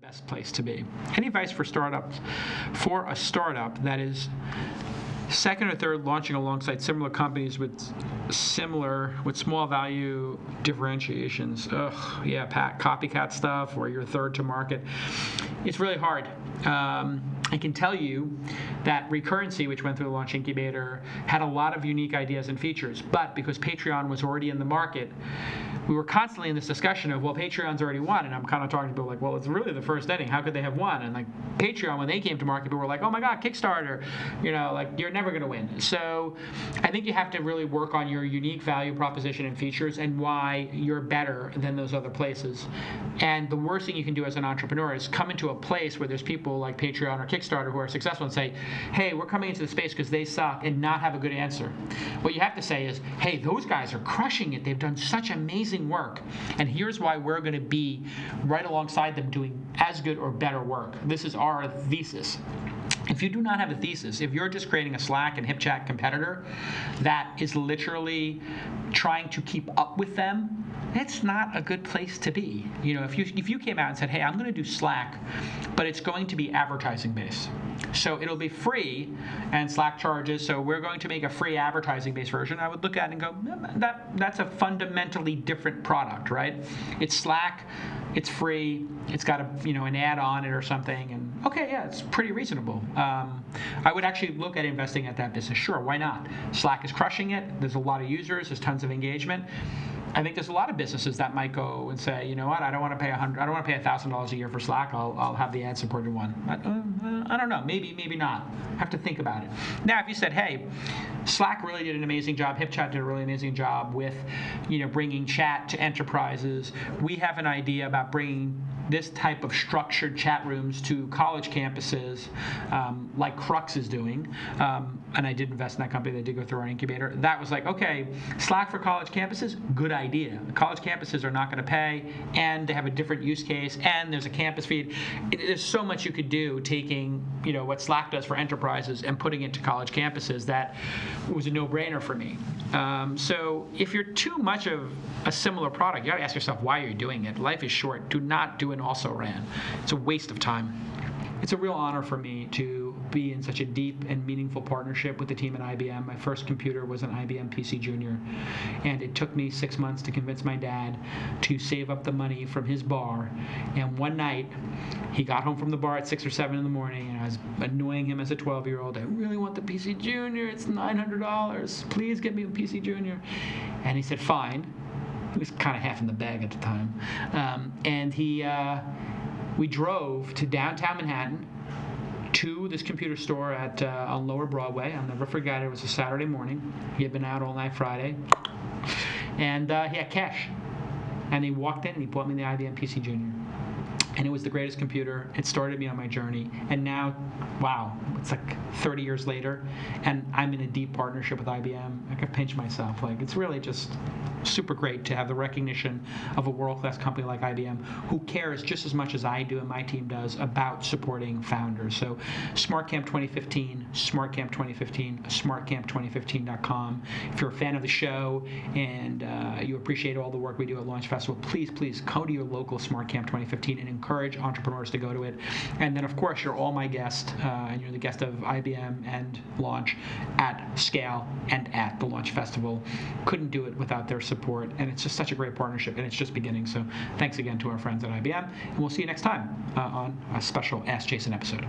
Best place to be. Any advice for startups, for a startup that is second or third launching alongside similar companies with small value differentiations? Ugh, yeah, copycat stuff, or you're third to market. It's really hard. I can tell you that Recurrency, which went through the launch incubator, had a lot of unique ideas and features, but because Patreon was already in the market, we were constantly in this discussion of, well, Patreon's already won, and I'm kind of talking to people like, well, it's really the first inning. How could they have won? And like Patreon, when they came to market, people were like, oh my God, Kickstarter, like you're never going to win. So I think you have to really work on your unique value proposition and features and why you're better than those other places. And the worst thing you can do as an entrepreneur is come into a place where there's people like Patreon or Kickstarter who are successful and say, hey, we're coming into the space because they suck, and not have a good answer. What you have to say is, hey, those guys are crushing it. They've done such amazing work, and here's why we're going to be right alongside them doing as good or better work. This is our thesis. If you do not have a thesis, if you're just creating a Slack and HipChat competitor that is literally trying to keep up with them, it's not a good place to be. If you came out and said, hey, I'm going to do Slack, but it's going to be advertising based. So it'll be free, and Slack charges, so we're going to make a free advertising-based version. I would look at it and go, that's a fundamentally different product, right? It's Slack, it's free, it's got an ad on it or something, and okay, yeah, it's pretty reasonable. I would actually look at investing at that business. Sure, why not? Slack is crushing it. There's a lot of users. There's tons of engagement. I think there's a lot of businesses that might go and say, you know what, I don't want to pay $1,000 a year for Slack. I'll have the ad-supported one. I don't know. Maybe not. Have to think about it. Now, if you said, hey, Slack really did an amazing job, HipChat did a really amazing job with, bringing chat to enterprises. We have an idea about bringing this type of structured chat rooms to college campuses, like Crux is doing. And I did invest in that company. They did go through our incubator. That was like, okay, Slack for college campuses, good idea. College campuses are not going to pay, and they have a different use case, and there's a campus feed. There's so much you could do taking, what Slack does for enterprises and putting it to college campuses. That was a no-brainer for me. So if you're too much of a similar product, you got to ask yourself, why are you doing it? Life is short. Do not do an also-ran. It's a waste of time. It's a real honor for me to be in such a deep and meaningful partnership with the team at IBM. My first computer was an IBM PC Junior, and it took me 6 months to convince my dad to save up the money from his bar. And one night, he got home from the bar at 6 or 7 in the morning, and I was annoying him as a 12-year-old. I really want the PC Junior. It's $900. Please get me a PC Junior. And he said, fine. He was kind of half in the bag at the time. We drove to downtown Manhattan to this computer store on Lower Broadway. I'll never forget it. It was a Saturday morning. He had been out all night Friday. And he had cash. And he walked in and he bought me the IBM PC Junior. And it was the greatest computer. It started me on my journey. And now, wow, it's like 30 years later, and I'm in a deep partnership with IBM. I can pinch myself. It's really just super great to have the recognition of a world-class company like IBM who cares just as much as I do and my team does about supporting founders. So SmartCamp 2015, SmartCamp 2015, SmartCamp2015.com. If you're a fan of the show and you appreciate all the work we do at Launch Festival, please go to your local SmartCamp 2015 and encourage entrepreneurs to go to it. And then, of course, you're all my guests, and you're the guest of IBM and Launch at Scale and at the Launch Festival. Couldn't do it without their support, and it's just such a great partnership, and it's just beginning. So thanks again to our friends at IBM, and we'll see you next time on a special Ask Jason episode.